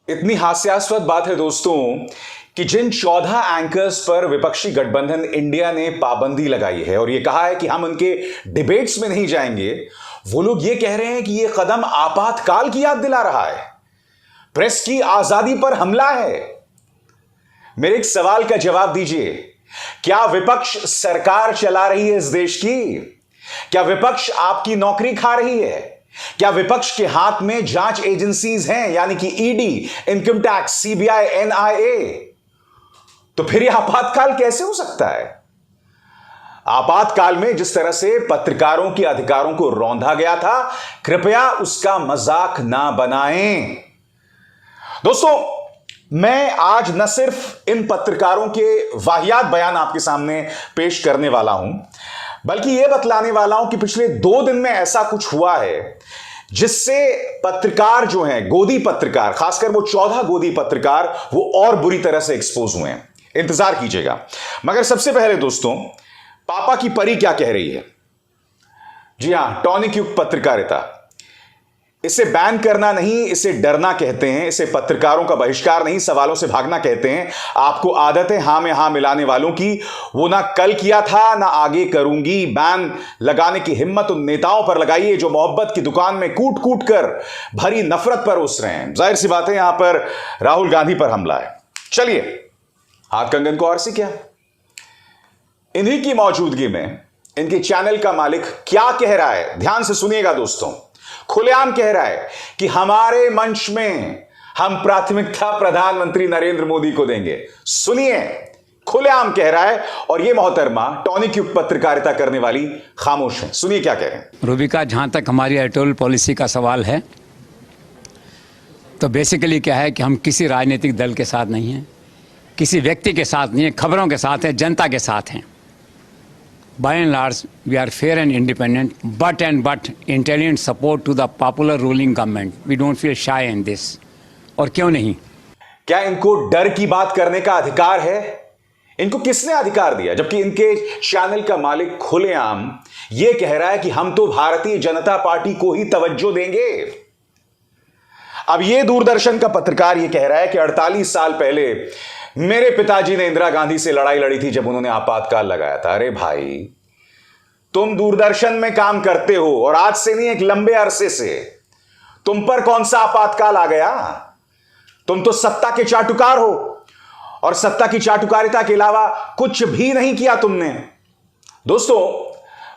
इतनी हास्यास्पद बात है दोस्तों कि जिन 14 एंकर्स पर विपक्षी गठबंधन इंडिया ने पाबंदी लगाई है और यह कहा है कि हम उनके डिबेट्स में नहीं जाएंगे, वो लोग ये कह रहे हैं कि यह कदम आपातकाल की याद दिला रहा है, प्रेस की आजादी पर हमला है। मेरे एक सवाल का जवाब दीजिए, क्या विपक्ष सरकार चला रही है इस देश की? क्या विपक्ष आपकी नौकरी खा रही है? क्या विपक्ष के हाथ में जांच एजेंसीज हैं, यानी कि ED, income tax, CBI, NIA? तो फिर यह आपातकाल कैसे हो सकता है? आपातकाल में जिस तरह से पत्रकारों के अधिकारों को रौंदा गया था, कृपया उसका मजाक ना बनाएं। दोस्तों, मैं आज न सिर्फ इन पत्रकारों के वाहियात बयान आपके सामने पेश करने वाला हूं, बल्कि यह बतलाने वाला हूं कि पिछले 2 दिन में ऐसा कुछ हुआ है जिससे पत्रकार जो हैं, गोदी पत्रकार, खासकर वो 14 गोदी पत्रकार, वो और बुरी तरह से एक्सपोज हुए हैं। इंतजार कीजिएगा। मगर सबसे पहले दोस्तों, पापा की परी क्या कह रही है? जी हां, टॉनिक युक्त पत्रकारिता, इसे बैन करना नहीं, इसे डरना कहते हैं। इसे पत्रकारों का बहिष्कार नहीं, सवालों से भागना कहते हैं। आपको आदत है हां में हां मिलाने वालों की, वो ना कल किया था ना आगे करूंगी। बैन लगाने की हिम्मत उन नेताओं पर लगाइए जो मोहब्बत की दुकान में कूट कूट कर भरी नफरत पर उस रहे हैं। जाहिर सी बात है, यहां पर राहुल गांधी पर हमला है। चलिए, हाथ कंगन को और सी क्या, इन्हीं की मौजूदगी में इनके चैनल का मालिक क्या कह रहा है, ध्यान से सुनिएगा दोस्तों। खुलेआम कह रहा है कि हमारे मंच में हम प्राथमिकता प्रधानमंत्री नरेंद्र मोदी को देंगे। सुनिए, खुलेआम कह रहा है, और यह मोहतरमा टॉनिक युक्त पत्रकारिता करने वाली खामोश है। सुनिए क्या कह रहे हैं। रूबिका, जहां तक हमारी एडिटोरियल पॉलिसी का सवाल है, तो बेसिकली क्या है कि हम किसी राजनीतिक दल के साथ नहीं हैं, किसी व्यक्ति के साथ नहीं है, खबरों के साथ है, जनता के साथ हैं। By and large, we are fair and independent, but intelligent support to the popular ruling government. We don't feel shy in this. और क्यों नहीं? क्या इनको डर की बात करने का अधिकार है? इनको किसने अधिकार दिया? जबकि इनके चैनल का मालिक खुलेआम यह कह रहा है कि हम तो भारतीय जनता पार्टी को ही तवज्जो देंगे। अब यह दूरदर्शन का पत्रकार यह कह रहा है कि 48 साल पहले मेरे पिताजी ने इंदिरा गांधी से लड़ाई लड़ी थी जब उन्होंने आपातकाल लगाया था। अरे भाई, तुम दूरदर्शन में काम करते हो और आज से नहीं, एक लंबे अरसे से। तुम पर कौन सा आपातकाल आ गया? तुम तो सत्ता के चाटुकार हो, और सत्ता की चाटुकारिता के अलावा कुछ भी नहीं किया तुमने। दोस्तों,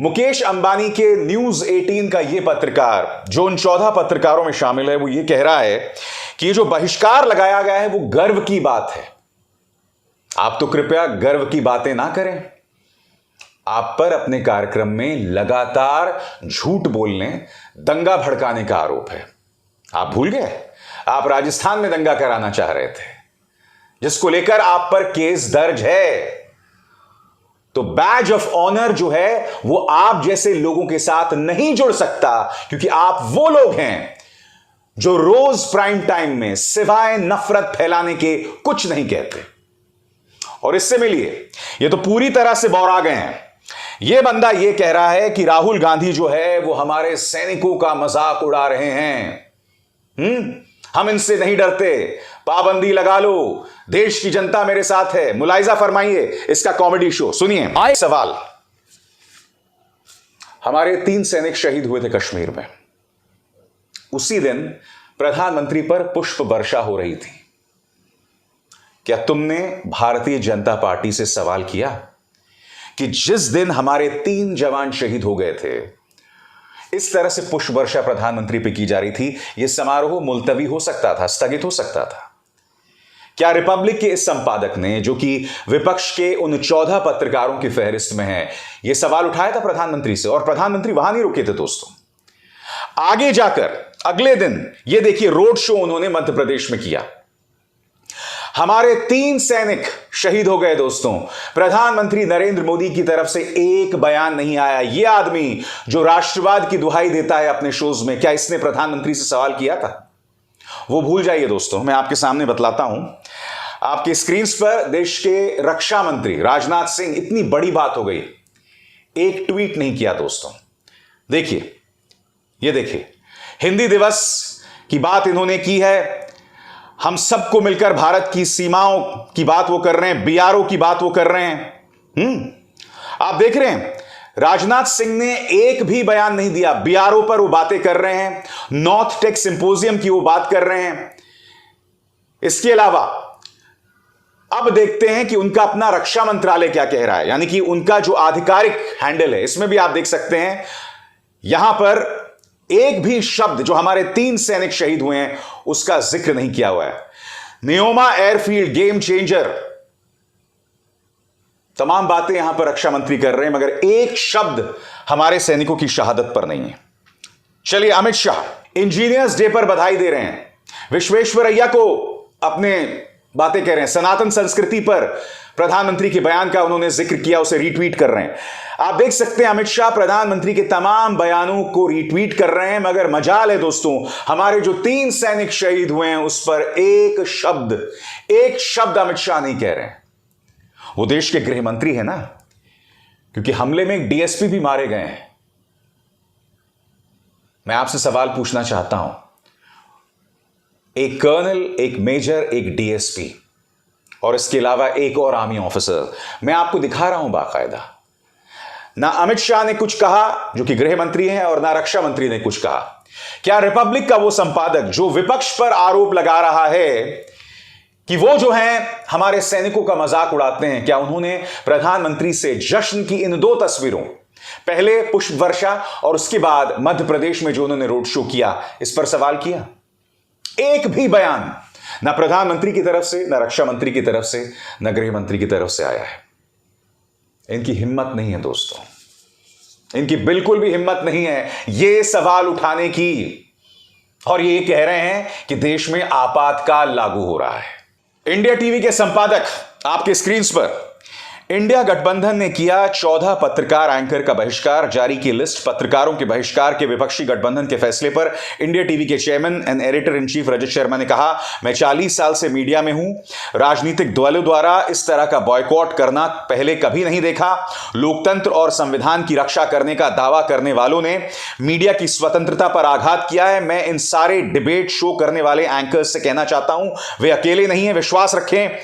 मुकेश अंबानी के न्यूज 18 का यह पत्रकार, जो उन 14 पत्रकारों में शामिल है, वो ये कह रहा है कि ये जो बहिष्कार लगाया गया है वो गर्व की बात है। आप तो कृपया गर्व की बातें ना करें। आप पर अपने कार्यक्रम में लगातार झूठ बोलने, दंगा भड़काने का आरोप है। आप भूल गए, आप राजस्थान में दंगा कराना चाह रहे थे, जिसको लेकर आप पर केस दर्ज है। तो बैज ऑफ ऑनर जो है वो आप जैसे लोगों के साथ नहीं जुड़ सकता, क्योंकि आप वो लोग हैं जो रोज प्राइम टाइम में सिवाय नफरत फैलाने के कुछ नहीं कहते। और इससे मिलिए, ये तो पूरी तरह से बौरा गए हैं। यह बंदा यह कह रहा है कि राहुल गांधी जो है वो हमारे सैनिकों का मजाक उड़ा रहे हैं। हम इनसे नहीं डरते, पाबंदी लगा लो, देश की जनता मेरे साथ है। मुलाहिजा फरमाइए इसका कॉमेडी शो। सुनिए सवाल। हमारे 3 सैनिक शहीद हुए थे कश्मीर में। उसी दिन प्रधानमंत्री पर पुष्प वर्षा हो रही थी। क्या तुमने भारतीय जनता पार्टी से सवाल किया कि जिस दिन हमारे 3 जवान शहीद हो गए थे, इस तरह से पुष्प वर्षा प्रधानमंत्री पे की जा रही थी, यह समारोह मुलतवी हो सकता था, स्थगित हो सकता था? क्या रिपब्लिक के इस संपादक ने, जो कि विपक्ष के उन 14 पत्रकारों की फहरिस्त में है, यह सवाल उठाया था प्रधानमंत्री से? और प्रधानमंत्री वहां नहीं रुके थे दोस्तों। आगे जाकर अगले दिन यह देखिए, रोड शो उन्होंने मध्य प्रदेश में किया। हमारे 3 सैनिक शहीद हो गए दोस्तों। प्रधानमंत्री नरेंद्र मोदी की तरफ से एक बयान नहीं आया। यह आदमी जो राष्ट्रवाद की दुहाई देता है अपने शोज में, क्या इसने प्रधानमंत्री से सवाल किया था? वो भूल जाइए दोस्तों, मैं आपके सामने बतलाता हूं। आपके स्क्रीन पर देश के रक्षा मंत्री राजनाथ सिंह, इतनी बड़ी बात हो गई, एक ट्वीट नहीं किया दोस्तों। देखिए, ये देखिए, हिंदी दिवस की बात इन्होंने की है। हम सबको मिलकर भारत की सीमाओं की बात वो कर रहे हैं, बीआरओ की बात वो कर रहे हैं। आप देख रहे हैं राजनाथ सिंह ने एक भी बयान नहीं दिया। बीआरओ पर वो बातें कर रहे हैं, नॉर्थ टेक सिंपोजियम की वो बात कर रहे हैं। इसके अलावा अब देखते हैं कि उनका अपना रक्षा मंत्रालय क्या कह रहा है, यानी कि उनका जो आधिकारिक हैंडल है, इसमें भी आप देख सकते हैं यहां पर एक भी शब्द जो हमारे 3 सैनिक शहीद हुए हैं उसका जिक्र नहीं किया हुआ है। न्योमा एयरफील्ड गेम चेंजर, तमाम बातें यहां पर रक्षा मंत्री कर रहे हैं, मगर एक शब्द हमारे सैनिकों की शहादत पर नहीं है। चलिए, अमित शाह इंजीनियर्स डे पर बधाई दे रहे हैं, विश्वेश्वरैया को अपने बातें कह रहे हैं, सनातन संस्कृति पर प्रधानमंत्री के बयान का उन्होंने जिक्र किया, उसे रीट्वीट कर रहे हैं। आप देख सकते हैं अमित शाह प्रधानमंत्री के तमाम बयानों को रीट्वीट कर रहे हैं, मगर मजाल है दोस्तों, हमारे जो 3 सैनिक शहीद हुए हैं उस पर एक शब्द अमित शाह नहीं कह रहे हैं। वो देश के गृह मंत्री है ना, क्योंकि हमले में एक डीएसपी भी मारे गए हैं। मैं आपसे सवाल पूछना चाहता हूं, एक कर्नल, एक मेजर, एक डीएसपी और इसके अलावा एक और आर्मी ऑफिसर, मैं आपको दिखा रहा हूं बाकायदा। ना अमित शाह ने कुछ कहा जो कि गृह मंत्री हैं, और ना रक्षा मंत्री ने कुछ कहा। क्या रिपब्लिक का वो संपादक जो विपक्ष पर आरोप लगा रहा है कि वो जो हैं हमारे सैनिकों का मजाक उड़ाते हैं, क्या उन्होंने प्रधानमंत्री से जश्न की इन 2 तस्वीरों, पहले पुष्प वर्षा और उसके बाद मध्य प्रदेश में जो उन्होंने रोड शो किया, इस पर सवाल किया? एक भी बयान ना प्रधानमंत्री की तरफ से, ना रक्षा मंत्री की तरफ से, ना गृह मंत्री की तरफ से आया है। इनकी हिम्मत नहीं है दोस्तों, इनकी बिल्कुल भी हिम्मत नहीं है ये सवाल उठाने की, और ये कह रहे हैं कि देश में आपातकाल लागू हो रहा है। इंडिया टीवी के संपादक आपके स्क्रीन पर, इंडिया गठबंधन ने किया 14 पत्रकार एंकर का बहिष्कार, जारी की लिस्ट। पत्रकारों के बहिष्कार के विपक्षी गठबंधन के फैसले पर इंडिया टीवी के chairman and editor in chief Rajat Sharma ने कहा, मैं 40 साल से मीडिया में हूं, राजनीतिक दलों द्वारा इस तरह का बॉयकॉट करना पहले कभी नहीं देखा। लोकतंत्र और संविधान की रक्षा करने का दावा करने वालों ने मीडिया की स्वतंत्रता पर आघात किया है। मैं इन सारे डिबेट शो करने वाले एंकर्स से कहना चाहता हूं, वे अकेले नहीं है, विश्वास रखें,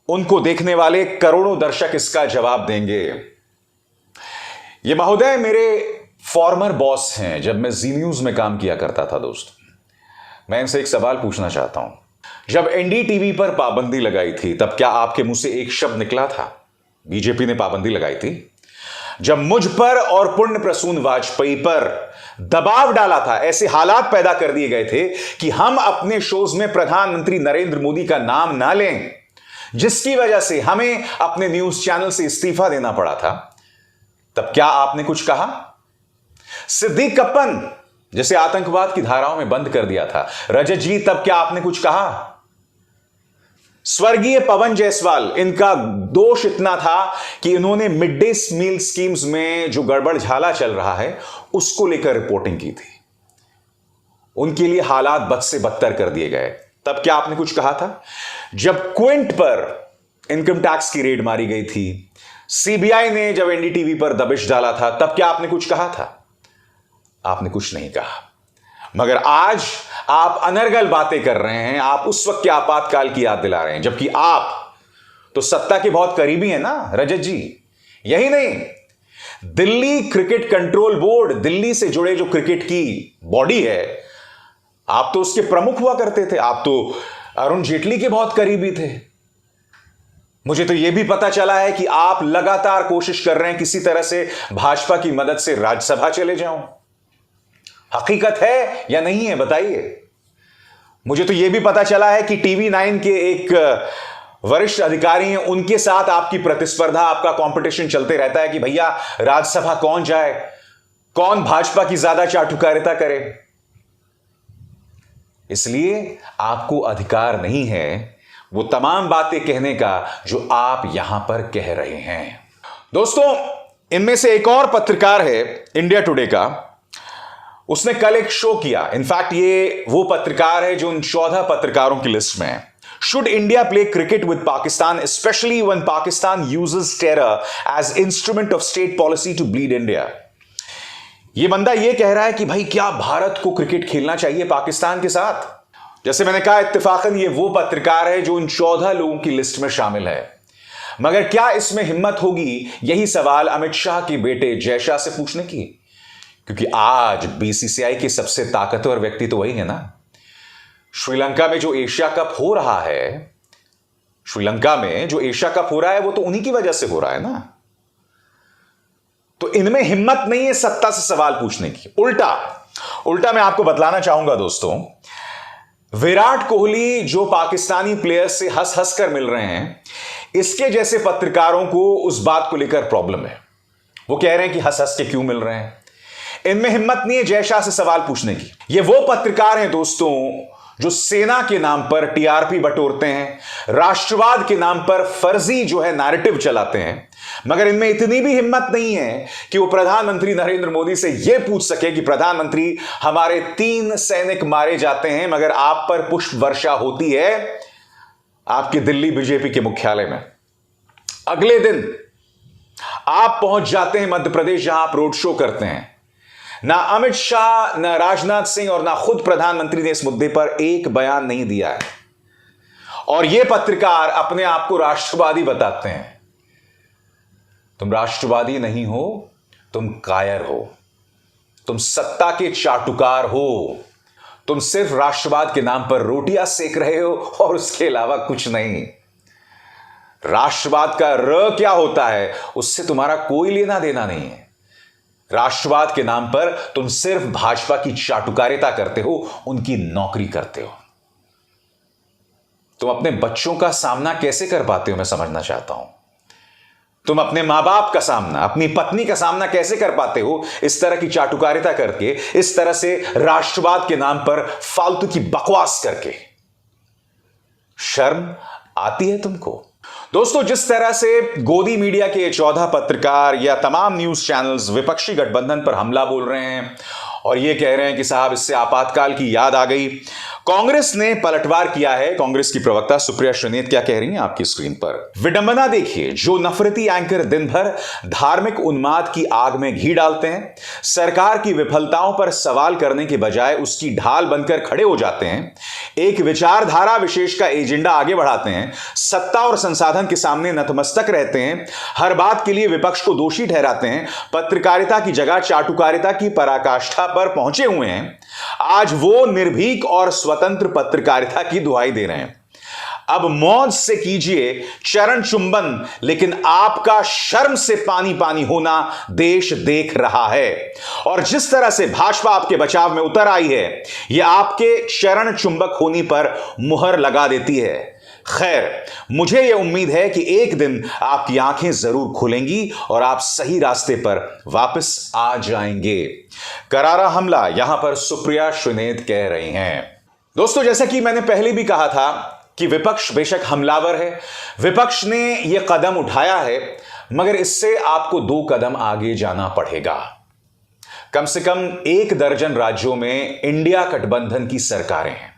उनको देखने वाले करोड़ों दर्शक इसका जवाब देंगे। ये महोदय मेरे फॉर्मर बॉस हैं, जब मैं जी न्यूज में काम किया करता था दोस्तों। मैं इनसे एक सवाल पूछना चाहता हूं, जब एनडीटीवी पर पाबंदी लगाई थी तब क्या आपके मुंह से एक शब्द निकला था बीजेपी ने पाबंदी लगाई थी? जब मुझ पर और पुण्य प्रसून वाजपेयी पर दबाव डाला था, ऐसे हालात पैदा कर दिए गए थे कि हम अपने शोज में प्रधानमंत्री नरेंद्र मोदी का नाम ना लें, जिसकी वजह से हमें अपने न्यूज चैनल से इस्तीफा देना पड़ा था, तब क्या आपने कुछ कहा? सिद्दीक कप्पन जैसे आतंकवाद की धाराओं में बंद कर दिया था, रजत जी, तब क्या आपने कुछ कहा? स्वर्गीय पवन जायसवाल, इनका दोष इतना था कि इन्होंने मिड डे मील स्कीम्स में जो गड़बड़ झाला चल रहा है उसको लेकर रिपोर्टिंग की थी, उनके लिए हालात बद से बदतर कर दिए गए, तब क्या आपने कुछ कहा था? जब क्विंट पर इनकम टैक्स की रेड मारी गई थी, सीबीआई ने जब एनडीटीवी पर दबिश डाला था, तब क्या आपने कुछ कहा था? आपने कुछ नहीं कहा। मगर आज आप अनर्गल बातें कर रहे हैं, आप उस वक्त के आपातकाल की याद दिला रहे हैं, जबकि आप तो सत्ता के बहुत करीबी हैं ना रजत जी। यही नहीं, Delhi cricket control board, Delhi से जुड़े जो क्रिकेट की बॉडी है, आप तो उसके प्रमुख हुआ करते थे, आप तो अरुण जेटली के बहुत करीबी थे। मुझे तो यह भी पता चला है कि आप लगातार कोशिश कर रहे हैं किसी तरह से भाजपा की मदद से राज्यसभा चले जाऊं। हकीकत है या नहीं है बताइए। मुझे तो यह भी पता चला है कि टीवी 9 के एक वरिष्ठ अधिकारी हैं, उनके साथ आपकी प्रतिस्पर्धा, आपका कंपटीशन चलते रहता है कि भैया राज्यसभा कौन जाए, कौन भाजपा की ज्यादा चाटुकारिता करे। इसलिए आपको अधिकार नहीं है वो तमाम बातें कहने का जो आप यहां पर कह रहे हैं। दोस्तों, इनमें से एक और पत्रकार है इंडिया टुडे का, उसने कल एक शो किया। इनफैक्ट ये वो पत्रकार है जो उन 14 पत्रकारों की लिस्ट में है। Should India play cricket with Pakistan specially when Pakistan uses terror as instrument of state policy to bleed India. ये बंदा ये कह रहा है कि भाई क्या भारत को क्रिकेट खेलना चाहिए पाकिस्तान के साथ? जैसे मैंने कहा, इत्तेफाकन ये वो पत्रकार है जो उन 14 लोगों की लिस्ट में शामिल है। मगर क्या इसमें हिम्मत होगी, यही सवाल अमित शाह के बेटे जय शाह से पूछने की? क्योंकि आज बीसीसीआई के सबसे ताकतवर व्यक्ति तो वही है ना। श्रीलंका में जो एशिया कप हो रहा है, वो तो उन्हीं की वजह से हो रहा है ना। तो इनमें हिम्मत नहीं है सत्ता से सवाल पूछने की। उल्टा मैं आपको बतलाना चाहूंगा दोस्तों, विराट कोहली जो पाकिस्तानी प्लेयर्स से हंस हंस कर मिल रहे हैं, इसके जैसे पत्रकारों को उस बात को लेकर प्रॉब्लम है। वो कह रहे हैं कि हंस हंस के क्यों मिल रहे हैं। इनमें हिम्मत नहीं है जय शाह से सवाल पूछने की। ये वो पत्रकार हैं दोस्तों जो सेना के नाम पर टीआरपी बटोरते हैं, राष्ट्रवाद के नाम पर फर्जी जो है नैरेटिव चलाते हैं, मगर इनमें इतनी भी हिम्मत नहीं है कि वो प्रधानमंत्री नरेंद्र मोदी से यह पूछ सके कि प्रधानमंत्री, हमारे 3 सैनिक मारे जाते हैं मगर आप पर पुष्प वर्षा होती है आपकी दिल्ली बीजेपी के मुख्यालय में। अगले दिन आप पहुंच जाते हैं मध्य प्रदेश जहां आप रोड शो करते हैं। ना अमित शाह, ना राजनाथ सिंह और ना खुद प्रधानमंत्री ने इस मुद्दे पर एक बयान नहीं दिया है। और ये पत्रकार अपने आप को राष्ट्रवादी बताते हैं। तुम राष्ट्रवादी नहीं हो, तुम कायर हो, तुम सत्ता के चाटुकार हो, तुम सिर्फ राष्ट्रवाद के नाम पर रोटियां सेक रहे हो और उसके अलावा कुछ नहीं। राष्ट्रवाद का र क्या होता है उससे तुम्हारा कोई लेना देना नहीं है। राष्ट्रवाद के नाम पर तुम सिर्फ भाजपा की चाटुकारिता करते हो, उनकी नौकरी करते हो। तुम अपने बच्चों का सामना कैसे कर पाते हो, मैं समझना चाहता हूं। तुम अपने मां बाप का सामना, अपनी पत्नी का सामना कैसे कर पाते हो इस तरह की चाटुकारिता करके, इस तरह से राष्ट्रवाद के नाम पर फालतू की बकवास करके? शर्म आती है तुमको? दोस्तों, जिस तरह से गोदी मीडिया के 14 पत्रकार या तमाम न्यूज चैनल्स विपक्षी गठबंधन पर हमला बोल रहे हैं और यह कह रहे हैं कि साहब इससे आपातकाल की याद आ गई, कांग्रेस ने पलटवार किया है। कांग्रेस की प्रवक्ता सुप्रिया श्रीनेत क्या कह रही हैं आपकी स्क्रीन पर। विडंबना देखिए, जो नफरती एंकर दिन भर धार्मिक उन्माद की आग में घी डालते हैं, सरकार की विफलताओं पर सवाल करने के बजाय उसकी ढाल बनकर खड़े हो जाते हैं, एक विचारधारा विशेष का एजेंडा आगे बढ़ाते हैं, सत्ता और संसाधन के सामने नतमस्तक रहते हैं, हर बात के लिए विपक्ष को दोषी ठहराते हैं, पत्रकारिता की जगह चाटुकारिता की पराकाष्ठा पर पहुंचे हुए हैं, आज वो निर्भीक और स्वतंत्र पत्रकारिता की दुहाई दे रहे हैं। अब मौज से कीजिए चरण चुंबन, लेकिन आपका शर्म से पानी पानी होना देश देख रहा है। और जिस तरह से भाजपा आपके बचाव में उतर आई है, यह आपके चरण चुंबक होने पर मुहर लगा देती है। खैर, मुझे यह उम्मीद है कि एक दिन आपकी आंखें जरूर खुलेंगी और आप सही रास्ते पर वापस आ जाएंगे। करारा हमला यहां पर सुप्रिया श्रीनेत कह रही हैं। दोस्तों, जैसा कि मैंने पहले भी कहा था कि विपक्ष बेशक हमलावर है, विपक्ष ने यह कदम उठाया है, मगर इससे आपको 2 कदम आगे जाना पड़ेगा। कम से कम 1 दर्जन राज्यों में इंडिया गठबंधन की सरकारें हैं।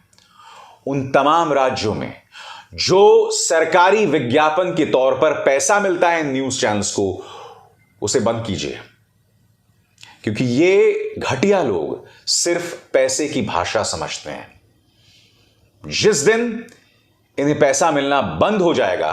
उन तमाम राज्यों में जो सरकारी विज्ञापन के तौर पर पैसा मिलता है न्यूज चैनल्स को, उसे बंद कीजिए, क्योंकि ये घटिया लोग सिर्फ पैसे की भाषा समझते हैं। जिस दिन इन्हें पैसा मिलना बंद हो जाएगा,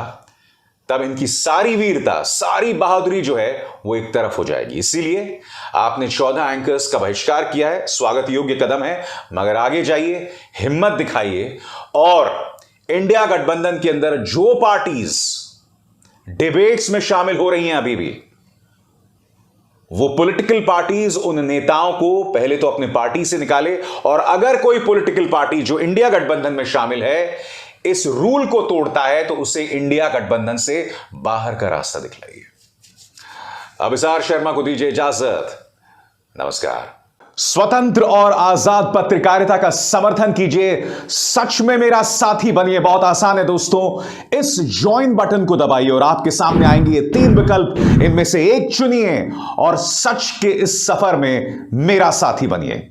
तब इनकी सारी वीरता, सारी बहादुरी जो है वो एक तरफ हो जाएगी। इसीलिए आपने 14 एंकर्स का बहिष्कार किया है, स्वागत योग्य कदम है, मगर आगे जाइए, हिम्मत दिखाइए और इंडिया गठबंधन के अंदर जो पार्टीज डिबेट्स में शामिल हो रही हैं अभी भी, वो पॉलिटिकल पार्टीज उन नेताओं को पहले तो अपने पार्टी से निकाले, और अगर कोई पॉलिटिकल पार्टी जो इंडिया गठबंधन में शामिल है इस रूल को तोड़ता है तो उसे इंडिया गठबंधन से बाहर का रास्ता दिखलाइए। अभिसार शर्मा को दीजिए इजाजत। नमस्कार। स्वतंत्र और आजाद पत्रकारिता का समर्थन कीजिए, सच में मेरा साथी बनिए। बहुत आसान है दोस्तों, इस ज्वाइन बटन को दबाइए और आपके सामने आएंगे ये 3 विकल्प, इनमें से एक चुनिए और सच के इस सफर में मेरा साथी बनिए।